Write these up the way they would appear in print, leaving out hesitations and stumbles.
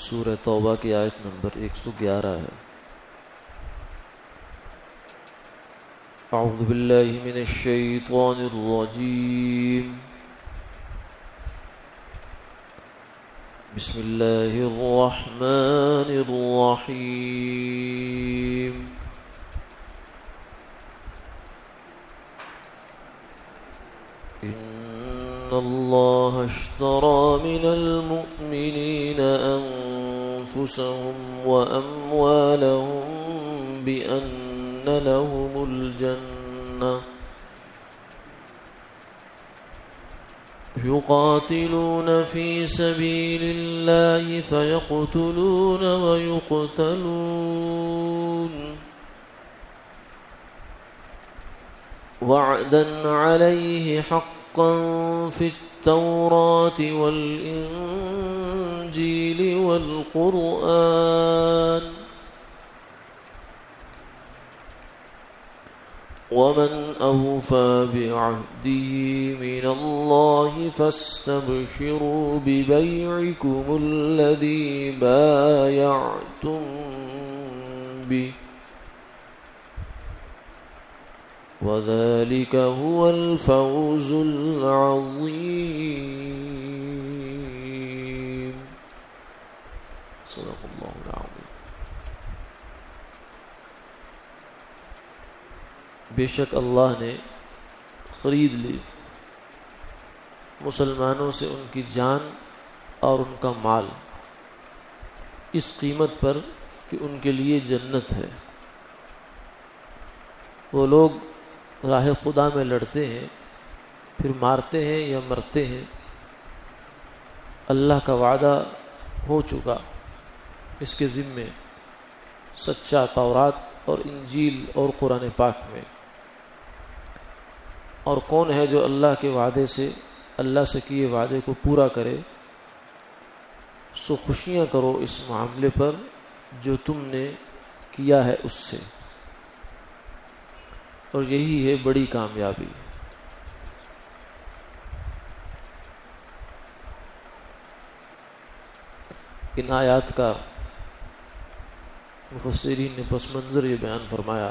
سورہ توبہ کی آیت نمبر 111 ہے۔ اعوذ باللہ من الشیطان الرجیم، بسم اللہ الرحمن الرحیم۔ ان اللہ اشترى من المؤمنین انفسهم واموالهم بان لهم الجنة يقاتلون في سبيل الله فيقتلون ويقتلون وعدا عليه حقا في التوراة والإنجيل والقرآن ومن أوفى بعهده من الله فاستبشروا ببيعكم الذي بايعتم به وذلك هو الفوز العظيم۔ صدق الله العظيم۔ بے شک اللہ نے خرید لی مسلمانوں سے ان کی جان اور ان کا مال اس قیمت پر کہ ان کے لیے جنت ہے۔ وہ لوگ راہ خدا میں لڑتے ہیں، پھر مارتے ہیں یا مرتے ہیں، اللہ کا وعدہ ہو چکا اس کے ذمے سچا تورات اور انجیل اور قرآن پاک میں۔ اور کون ہے جو اللہ کے وعدے سے، اللہ سے کیے وعدے کو پورا کرے؟ سو خوشیاں کرو اس معاملے پر جو تم نے کیا ہے اس سے، اور یہی ہے بڑی کامیابی۔ ان آیات کا مفسرین نے پس منظر یہ بیان فرمایا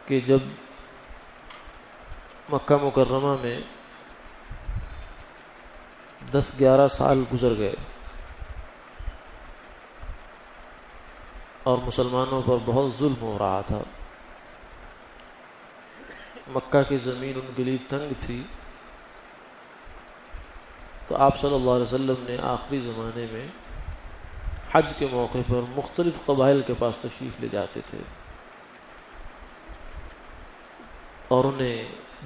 کہ جب مکہ مکرمہ میں 10-11 سال گزر گئے اور مسلمانوں پر بہت ظلم ہو رہا تھا، مکہ کی زمین ان کے لیے تنگ تھی، تو آپ صلی اللہ علیہ وسلم نے آخری زمانے میں حج کے موقع پر مختلف قبائل کے پاس تشریف لے جاتے تھے اور انہیں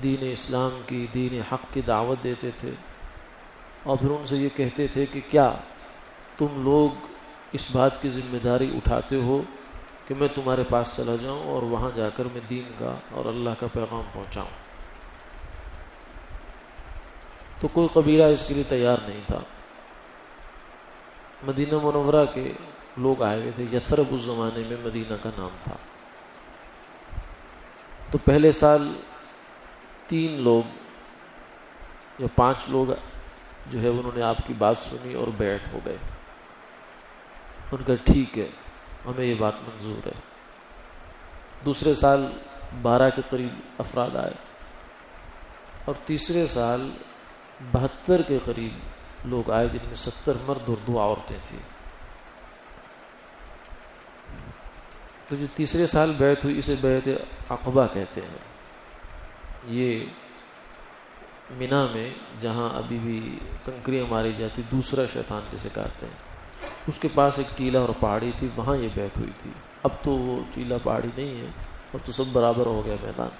دین اسلام کی، دین حق کی دعوت دیتے تھے، اور پھر ان سے یہ کہتے تھے کہ کیا تم لوگ اس بات کی ذمہ داری اٹھاتے ہو کہ میں تمہارے پاس چلا جاؤں اور وہاں جا کر میں دین کا اور اللہ کا پیغام پہنچاؤں؟ تو کوئی قبیلہ اس کے لیے تیار نہیں تھا۔ مدینہ منورہ کے لوگ آئے ہوئے تھے، یثرب اس زمانے میں مدینہ کا نام تھا۔ تو پہلے سال 3 لوگ یا 5 لوگ جو ہے انہوں نے آپ کی بات سنی اور بیعت ہو گئے، ان کا ٹھیک ہے، ہمیں یہ بات منظور ہے۔ دوسرے سال 12 کے قریب افراد آئے، اور تیسرے سال 72 کے قریب لوگ آئے، جن میں 70 مرد اور 2 عورتیں تھیں۔ تو جو تیسرے سال بیعت ہوئی اسے بیعت عقبہ کہتے ہیں۔ یہ مینا میں جہاں ابھی بھی کنکریاں ماری جاتی، دوسرا شیطان جسے کہتے ہیں، اس کے پاس ایک ٹیلا اور پہاڑی تھی، وہاں یہ بیعت ہوئی تھی۔ اب تو وہ ٹیلا پہاڑی نہیں ہے، اور تو سب برابر ہو گیا میدان۔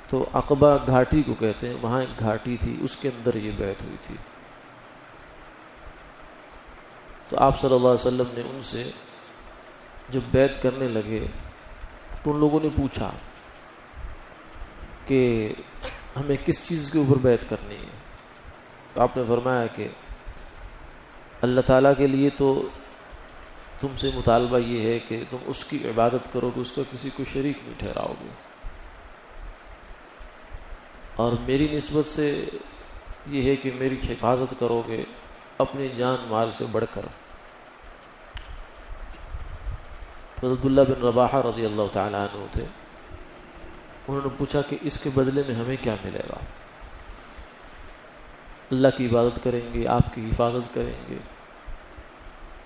تو عقبہ گھاٹی کو کہتے ہیں، وہاں ایک گھاٹی تھی، اس کے اندر یہ بیعت ہوئی تھی۔ تو آپ صلی اللہ علیہ وسلم نے ان سے جب بیعت کرنے لگے تو ان لوگوں نے پوچھا کہ ہمیں کس چیز کے اوپر بیعت کرنی ہے؟ تو آپ نے فرمایا کہ اللہ تعالیٰ کے لیے تو تم سے مطالبہ یہ ہے کہ تم اس کی عبادت کرو کہ اس کا کسی کو شریک نہیں ٹھہراؤ گے، اور میری نسبت سے یہ ہے کہ میری حفاظت کرو گے اپنے جان مال سے بڑھ کر۔ حضرت عبداللہ بن رواحہ رضی اللہ تعالیٰ عنہ تھے، انہوں نے پوچھا کہ اس کے بدلے میں ہمیں کیا ملے گا؟ اللہ کی عبادت کریں گے، آپ کی حفاظت کریں گے،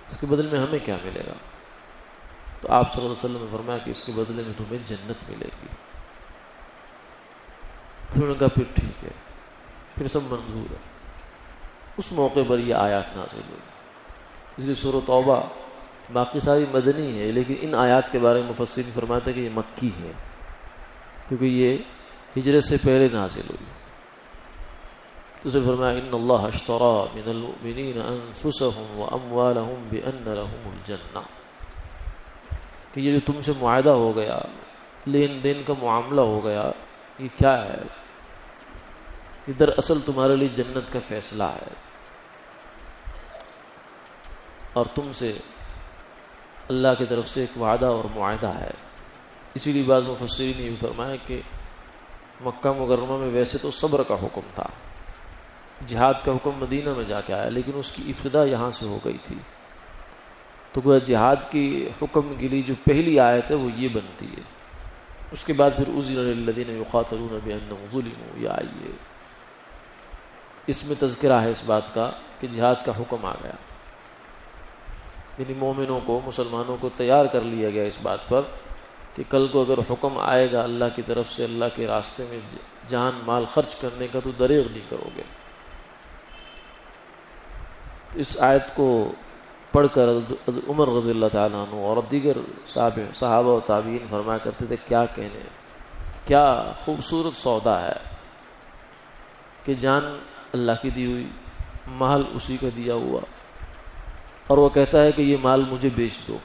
اس کے بدلے میں ہمیں کیا ملے گا؟ تو آپ صلی اللہ علیہ وسلم نے فرمایا کہ اس کے بدلے میں تمہیں جنت ملے گی۔ انہوں نے کہا پھر ٹھیک ہے، پھر سب منظور ہے۔ اس موقع پر یہ آیات نازل ہوئی۔ اس لیے سورۃ توبہ باقی ساری مدنی ہے، لیکن ان آیات کے بارے میں مفسرین فرماتے ہیں کہ یہ مکی ہے، کیونکہ یہ ہجرت سے پہلے نازل ہوئی۔ تو اسے فرمایا ان اللہ اشترى من المؤمنین انفسهم واموالهم بان لهم الجنہ، کہ یہ جو تم سے معاہدہ ہو گیا، لین دین کا معاملہ ہو گیا، یہ کیا ہے؟ یہ دراصل تمہارے لیے جنت کا فیصلہ ہے، اور تم سے اللہ کی طرف سے ایک وعدہ اور معاہدہ ہے۔ اسی لیے بعض مفسرین نے بھی فرمایا کہ مکہ مکرمہ میں ویسے تو صبر کا حکم تھا، جہاد کا حکم مدینہ میں جا کے آیا، لیکن اس کی ابتدا یہاں سے ہو گئی تھی، تو گویا جہاد کی حکم کے لیے جو پہلی آیت ہے وہ یہ بنتی ہے۔ اس کے بعد پھر اذن للذین یقاتلون بانہم ظلموا، یہ آئی ہے، اس میں تذکرہ ہے اس بات کا کہ جہاد کا حکم آ گیا، یعنی مومنوں کو، مسلمانوں کو تیار کر لیا گیا اس بات پر کہ کل کو اگر حکم آئے گا اللہ کی طرف سے اللہ کے راستے میں جان مال خرچ کرنے کا تو دریغ نہیں کرو گے۔ اس آیت کو پڑھ کر عمر رضی اللہ تعالیٰ عنہ اور دیگر صحابہ و تابعین فرمایا کرتے تھے کیا کہنے، کیا خوبصورت سودا ہے کہ جان اللہ کی دی ہوئی، مال اسی کا دیا ہوا، اور وہ کہتا ہے کہ یہ مال مجھے بیچ دو،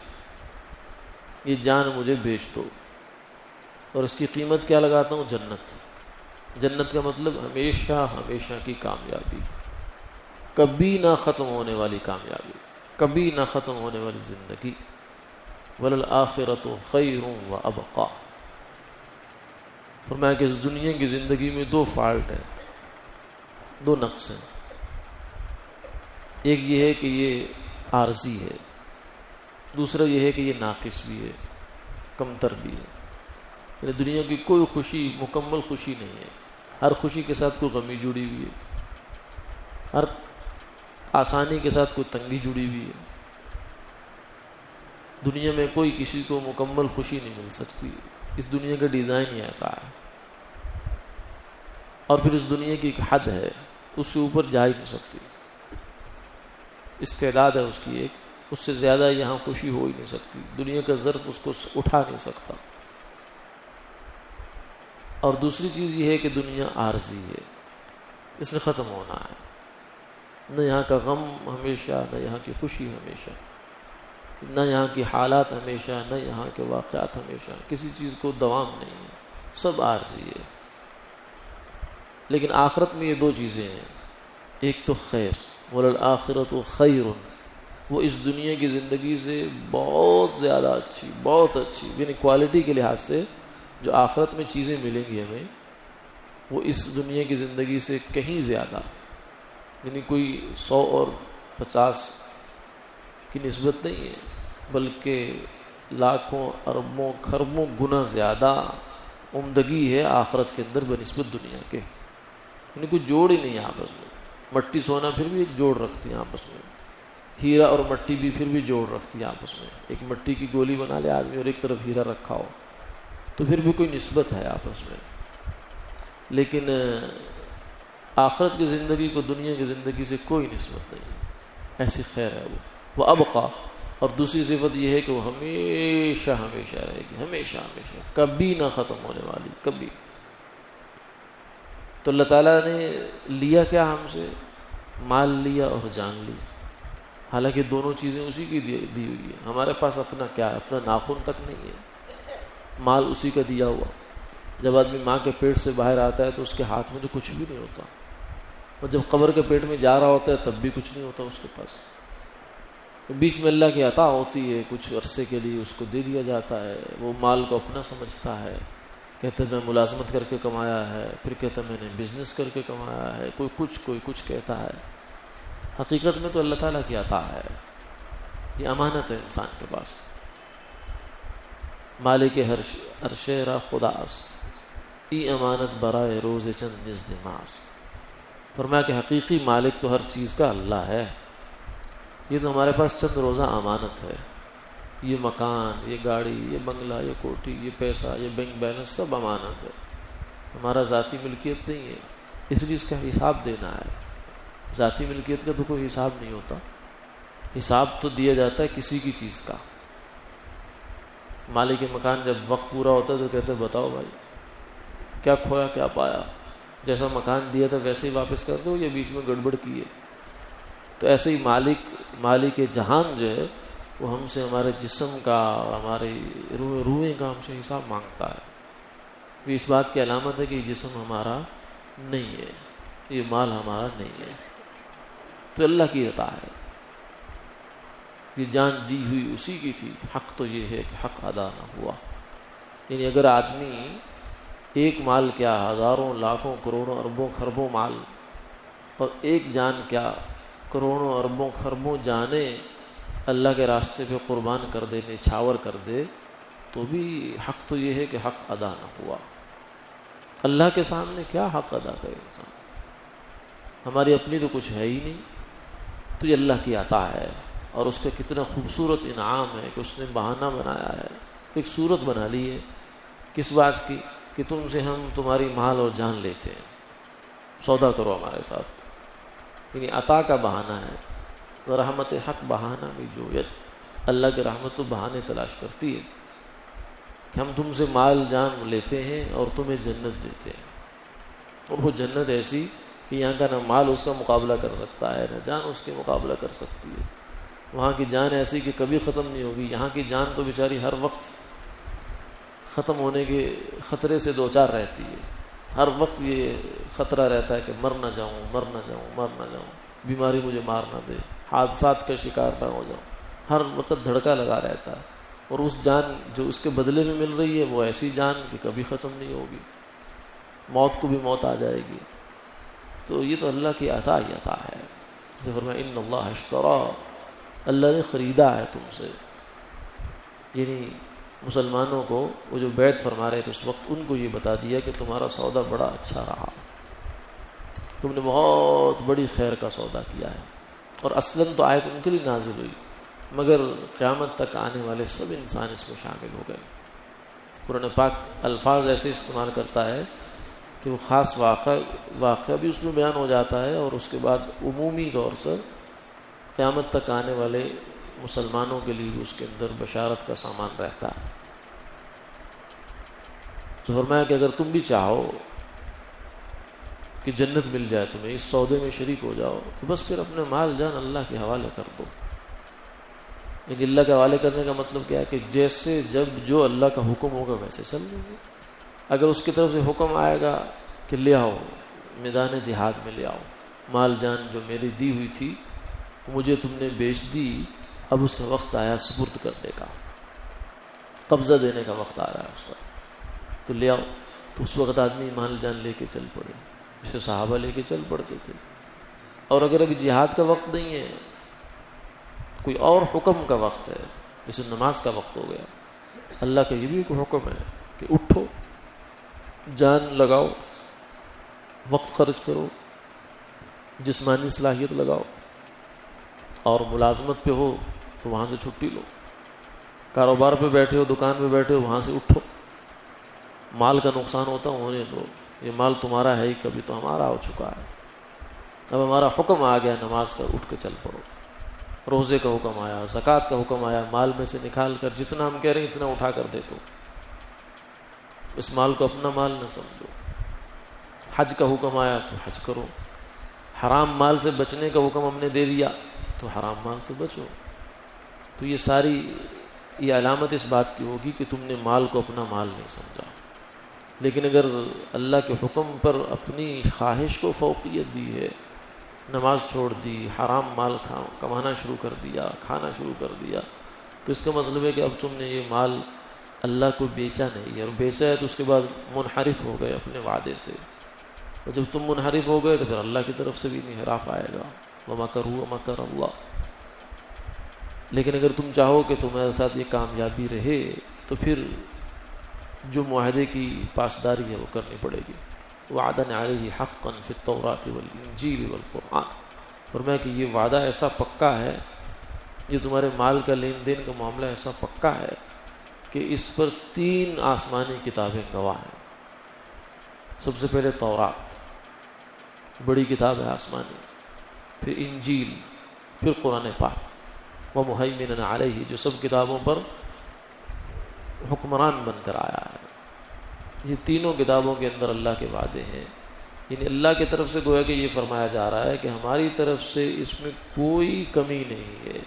یہ جان مجھے بیچ دو، اور اس کی قیمت کیا لگاتا ہوں؟ جنت۔ جنت کا مطلب ہمیشہ ہمیشہ کی کامیابی، کبھی نہ ختم ہونے والی کامیابی، کبھی نہ ختم ہونے والی زندگی۔ وَلَلْآخِرَةُ خَيْرٌ وَأَبْقَىٰ۔ فرمایا کہ اس دنیا کی زندگی میں دو فالٹ ہیں، دو نقص ہیں۔ ایک یہ ہے کہ یہ عارضی ہے، دوسرا یہ ہے کہ یہ ناقص بھی ہے، کمتر بھی ہے۔ یعنی دنیا کی کوئی خوشی مکمل خوشی نہیں ہے، ہر خوشی کے ساتھ کوئی غمی جڑی ہوئی ہے، ہر آسانی کے ساتھ کوئی تنگی جڑی ہوئی ہے۔ دنیا میں کوئی کسی کو مکمل خوشی نہیں مل سکتی، اس دنیا کا ڈیزائن ہی ایسا ہے، اور پھر اس دنیا کی ایک حد ہے، اس سے اوپر جا ہی نہیں سکتی، استعداد ہے اس کی ایک، اس سے زیادہ یہاں خوشی ہو ہی نہیں سکتی، دنیا کا ظرف اس کو اٹھا نہیں سکتا۔ اور دوسری چیز یہ ہے کہ دنیا عارضی ہے، اس نے ختم ہونا ہے، نہ یہاں کا غم ہمیشہ، نہ یہاں کی خوشی ہمیشہ، نہ یہاں کی حالات ہمیشہ، نہ یہاں کے واقعات ہمیشہ، کسی چیز کو دوام نہیں ہے، سب عارضی ہے۔ لیکن آخرت میں یہ دو چیزیں ہیں، ایک تو خیر، وَلَلْآخِرَةُ خَيْرٌ، وہ اس دنیا کی زندگی سے بہت زیادہ اچھی، بہت اچھی، یعنی کوالٹی کے لحاظ سے جو آخرت میں چیزیں ملیں گی ہمیں، وہ اس دنیا کی زندگی سے کہیں زیادہ، یعنی کوئی 100 اور 50 کی نسبت نہیں ہے، بلکہ لاکھوں اربوں کھربوں گنا زیادہ عمدگی ہے آخرت کے اندر بنسبت دنیا کے، یعنی کوئی جوڑ ہی نہیں ہے آپس میں۔ مٹی سونا پھر بھی ایک جوڑ رکھتی ہیں آپس میں، ہیرا اور مٹی بھی پھر بھی جوڑ رکھتی ہیں آپس میں، ایک مٹی کی گولی بنا لے آدمی اور ایک طرف ہیرا رکھا ہو تو پھر بھی کوئی نسبت ہے آپس میں۔ لیکن آخرت کی زندگی کو دنیا کی زندگی سے کوئی نسبت نہیں ہے، ایسی خیر ہے وہ ابقا۔ اور دوسری صفت یہ ہے کہ وہ ہمیشہ ہمیشہ رہے گی، ہمیشہ ہمیشہ، کبھی نہ ختم ہونے والی، کبھی۔ تو اللہ تعالیٰ نے لیا کیا ہم سے؟ مال لیا اور جان لی، حالانکہ دونوں چیزیں اسی کی دی ہوئی ہے۔ ہمارے پاس اپنا کیا ہے؟ اپنا ناخن تک نہیں ہے، مال اسی کا دیا ہوا۔ جب آدمی ماں کے پیٹ سے باہر آتا ہے تو اس کے ہاتھ میں تو کچھ بھی نہیں ہوتا، اور جب قبر کے پیٹ میں جا رہا ہوتا ہے تب بھی کچھ نہیں ہوتا اس کے پاس۔ بیچ میں اللہ کی عطا ہوتی ہے، کچھ عرصے کے لیے اس کو دے دیا جاتا ہے، وہ مال کو اپنا سمجھتا ہے، کہتا ہے میں ملازمت کر کے کمایا ہے، پھر کہتا ہے میں نے بزنس کر کے کمایا ہے، کوئی کچھ کہتا ہے۔ حقیقت میں تو اللہ تعالیٰ کی عطا ہے، یہ امانت ہے انسان کے پاس۔ مالک عرش را خدا است، ای امانت برائے روز چند نزد ماست۔ فرمایا کہ حقیقی مالک تو ہر چیز کا اللہ ہے، یہ تو ہمارے پاس چند روزہ امانت ہے۔ یہ مکان، یہ گاڑی، یہ بنگلہ، یہ کوٹھی، یہ پیسہ، یہ بینک بیلنس سب امانت ہے، ہمارا ذاتی ملکیت نہیں ہے، اس لیے اس کا حساب دینا ہے۔ ذاتی ملکیت کا تو کوئی حساب نہیں ہوتا، حساب تو دیا جاتا ہے کسی کی چیز کا۔ مالک مکان جب وقت پورا ہوتا ہے تو کہتے ہیں بتاؤ بھائی کیا کھویا کیا پایا، جیسا مکان دیا تھا ویسے ہی واپس کر دو یا بیچ میں گڑبڑ کی ہے۔ تو ایسے ہی مالک جہان جو ہے وہ ہم سے ہمارے جسم کا اور ہمارے روحیں کا ہم سے حساب مانگتا ہے۔ یہ اس بات کی علامت ہے کہ یہ جسم ہمارا نہیں ہے، یہ مال ہمارا نہیں ہے، تو اللہ کی عطا ہے۔ یہ جان دی ہوئی اسی کی تھی، حق تو یہ ہے کہ حق ادا نہ ہوا۔ یعنی اگر آدمی ایک مال کیا ہزاروں لاکھوں کروڑوں اربوں خربوں مال اور ایک جان کیا کروڑوں اربوں خربوں جانے اللہ کے راستے پہ قربان کر دے، نچھاور کر دے، تو بھی حق تو یہ ہے کہ حق ادا نہ ہوا۔ اللہ کے سامنے کیا حق ادا کرے انسان؟ ہماری اپنی تو کچھ ہے ہی نہیں، تو یہ اللہ کی عطا ہے، اور اس کا کتنا خوبصورت انعام ہے کہ اس نے بہانہ بنایا ہے، ایک صورت بنا لی ہے کس بات کی کہ تم سے ہم تمہاری مال اور جان لیتے ہیں، سودا کرو ہمارے ساتھ۔ یعنی عطا کا بہانہ ہے، تو رحمت حق بہانہ بھی جویت، اللہ کی رحمت تو بہانے تلاش کرتی ہے کہ ہم تم سے مال جان لیتے ہیں اور تمہیں جنت دیتے ہیں، اور وہ جنت ایسی کہ یہاں کا نہ مال اس کا مقابلہ کر سکتا ہے، نہ جان اس کے مقابلہ کر سکتی ہے۔ وہاں کی جان ایسی کہ کبھی ختم نہیں ہوگی، یہاں کی جان تو بیچاری ہر وقت ختم ہونے کے خطرے سے دوچار رہتی ہے، ہر وقت یہ خطرہ رہتا ہے کہ مر نہ جاؤں، مر نہ جاؤں، مر نہ جاؤں، بیماری مجھے مار نہ دے، حادثات کا شکار نہ ہو جاؤں، ہر وقت دھڑکا لگا رہتا ہے۔ اور اس جان جو اس کے بدلے میں مل رہی ہے وہ ایسی جان کہ کبھی ختم نہیں ہوگی، موت کو بھی موت آ جائے گی۔ تو یہ تو اللہ کی عطا ہی عطا ہے۔ جیسے فرمایا ان اللہ اشترا، اللہ نے خریدا ہے تم سے۔ یعنی مسلمانوں کو وہ جو بیعت فرما رہے تھے اس وقت ان کو یہ بتا دیا کہ تمہارا سودا بڑا اچھا رہا، تم نے بہت بڑی خیر کا سودا کیا ہے۔ اور اصلاً تو آیت ان کے لیے نازل ہوئی، مگر قیامت تک آنے والے سب انسان اس میں شامل ہو گئے۔ قرآن پاک الفاظ ایسے استعمال کرتا ہے کہ وہ خاص واقعہ بھی اس میں بیان ہو جاتا ہے، اور اس کے بعد عمومی طور سے قیامت تک آنے والے مسلمانوں کے لیے بھی اس کے اندر بشارت کا سامان رہتا ہے۔ تو فرمایا کہ اگر تم بھی چاہو کہ جنت مل جائے تمہیں، اس سودے میں شریک ہو جاؤ، تو بس پھر اپنے مال جان اللہ کے حوالے کر دو۔ یعنی اللہ کے حوالے کرنے کا مطلب کیا ہے کہ جیسے جب جو اللہ کا حکم ہوگا ویسے چل لیں گے۔ اگر اس کی طرف سے حکم آئے گا کہ لے آؤ، میدان جہاد میں لے آؤ، مال جان جو میری دی ہوئی تھی مجھے تم نے بیچ دی، اب اس کا وقت آیا سپرد کرنے کا، قبضہ دینے کا وقت آ رہا ہے اس کا، تو لے آؤ۔ تو اس وقت آدمی مال جان لے کے چل پڑے، جسے صحابہ لے کے چل پڑتے تھے۔ اور اگر ابھی جہاد کا وقت نہیں ہے، کوئی اور حکم کا وقت ہے، جیسے نماز کا وقت ہو گیا، اللہ کا یہ بھی کوئی حکم ہے کہ اٹھو، جان لگاؤ، وقت خرچ کرو، جسمانی صلاحیت لگاؤ، اور ملازمت پہ ہو تو وہاں سے چھٹی لو، کاروبار پہ بیٹھے ہو، دکان پہ بیٹھے ہو، وہاں سے اٹھو، مال کا نقصان ہوتا ہونے دو، یہ مال تمہارا ہے ہی، کبھی تو ہمارا ہو چکا ہے، اب ہمارا حکم آ گیا نماز کا، اٹھ کے چل پڑو۔ روزے کا حکم آیا، زکوٰۃ کا حکم آیا، مال میں سے نکال کر جتنا ہم کہہ رہے ہیں اتنا اٹھا کر دے دو، اس مال کو اپنا مال نہ سمجھو۔ حج کا حکم آیا تو حج کرو، حرام مال سے بچنے کا حکم ہم نے دے دیا تو حرام مال سے بچو۔ تو یہ ساری یہ علامت اس بات کی ہوگی کہ تم نے مال کو اپنا مال نہیں سمجھا۔ لیکن اگر اللہ کے حکم پر اپنی خواہش کو فوقیت دی ہے، نماز چھوڑ دی، حرام مال کمانا شروع کر دیا، کھانا شروع کر دیا، تو اس کا مطلب ہے کہ اب تم نے یہ مال اللہ کو بیچا نہیں ہے، اور بیچا ہے تو اس کے بعد منحرف ہو گئے اپنے وعدے سے، اور جب تم منحرف ہو گئے تو پھر اللہ کی طرف سے بھی انحراف آئے گا، وَمَكَرُوا وَمَكَرَ اللَّهُ۔ لیکن اگر تم چاہو کہ تمہارے ساتھ یہ کامیابی رہے تو پھر جو معاہدے کی پاسداری ہے وہ کرنی پڑے گی۔ وعدن علیہ حقا فی التوراۃ والانجیل والقرآن، فرمایا کہ یہ وعدہ ایسا پکا ہے، یہ تمہارے مال کا لین دین کا معاملہ ایسا پکا ہے کہ اس پر 3 آسمانی کتابیں گواہ ہیں۔ سب سے پہلے تورات، بڑی کتاب ہے آسمانی، پھر انجیل، پھر قرآن پاک، ومہیمن علیہ، جو سب کتابوں پر حکمران بن کر آیا ہے۔ یہ تینوں کتابوں کے اندر اللہ کے وعدے ہیں، یعنی اللہ کی طرف سے گویا کہ یہ فرمایا جا رہا ہے کہ ہماری طرف سے اس میں کوئی کمی نہیں ہے۔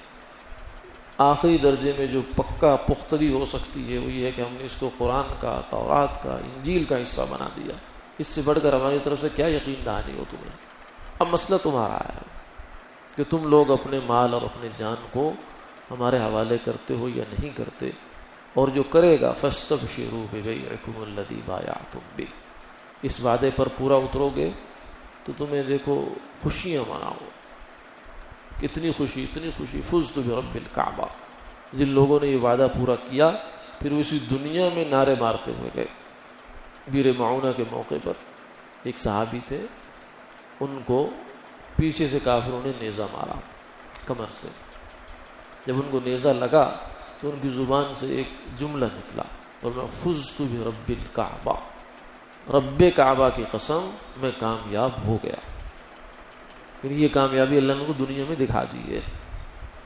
آخری درجے میں جو پکا پختگی ہو سکتی ہے وہ یہ ہے کہ ہم نے اس کو قرآن کا، تورات کا، انجیل کا حصہ بنا دیا، اس سے بڑھ کر ہماری طرف سے کیا یقین دہانی ہو تمہیں۔ اب مسئلہ تمہارا ہے کہ تم لوگ اپنے مال اور اپنے جان کو ہمارے حوالے کرتے ہو یا نہیں کرتے، اور جو کرے گا فاستبشروا ببیعکم الذی بایعتم بہ، اس وعدے پر پورا اترو گے تو تمہیں دیکھو خوشیاں مناؤ، اتنی خوشی اتنی خوشی، فزت برب الکعبہ۔ جن لوگوں نے یہ وعدہ پورا کیا پھر وہ اسی دنیا میں نعرے مارتے ہوئے گئے۔ بیر معونہ کے موقع پر ایک صحابی تھے، ان کو پیچھے سے کافروں نے نیزہ مارا کمر سے، جب ان کو نیزہ لگا تو ان کی زبان سے ایک جملہ نکلا، اور میں فزت برب الکعبہ، رب کعبہ کی قسم میں کامیاب ہو گیا۔ پھر یہ کامیابی اللہ نے ان کو دنیا میں دکھا دی ہے،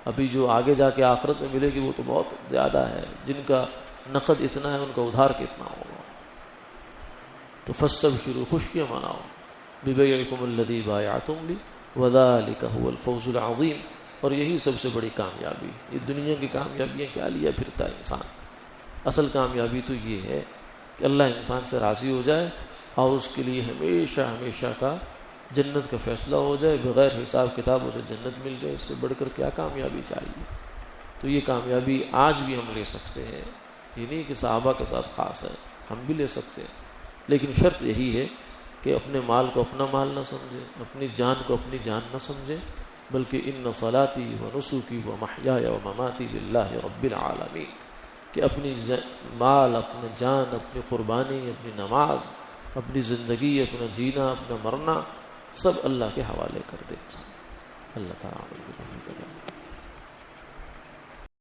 ابھی جو آگے جا کے آخرت میں ملے گی وہ تو بہت زیادہ ہے، جن کا نقد اتنا ہے ان کا ادھار کتنا ہوگا۔ تو فاستبشروا، خوشیاں مناؤ، ببیعکم الذی بایعتم بہ وذالک هو الفوز العظیم، اور یہی سب سے بڑی کامیابی۔ یہ دنیا کی کامیابیاں کیا لیا پھرتا ہے انسان، اصل کامیابی تو یہ ہے کہ اللہ انسان سے راضی ہو جائے اور اس کے لیے ہمیشہ ہمیشہ کا جنت کا فیصلہ ہو جائے، بغیر حساب کتاب اسے جنت مل جائے، اس سے بڑھ کر کیا کامیابی چاہیے۔ تو یہ کامیابی آج بھی ہم لے سکتے ہیں، یہ نہیں کہ صحابہ کے ساتھ خاص ہے، ہم بھی لے سکتے ہیں، لیکن شرط یہی ہے کہ اپنے مال کو اپنا مال نہ سمجھیں، اپنی جان کو اپنی جان نہ سمجھیں، بلکہ ان صلاتی و نسکی و محیای و مماتی للہ رب العالمین، کہ اپنی مال، اپنی جان، اپنی قربانی، اپنی نماز، اپنی زندگی، اپنا جینا، اپنا مرنا سب اللہ کے حوالے کر دے۔ اللہ تعالیٰ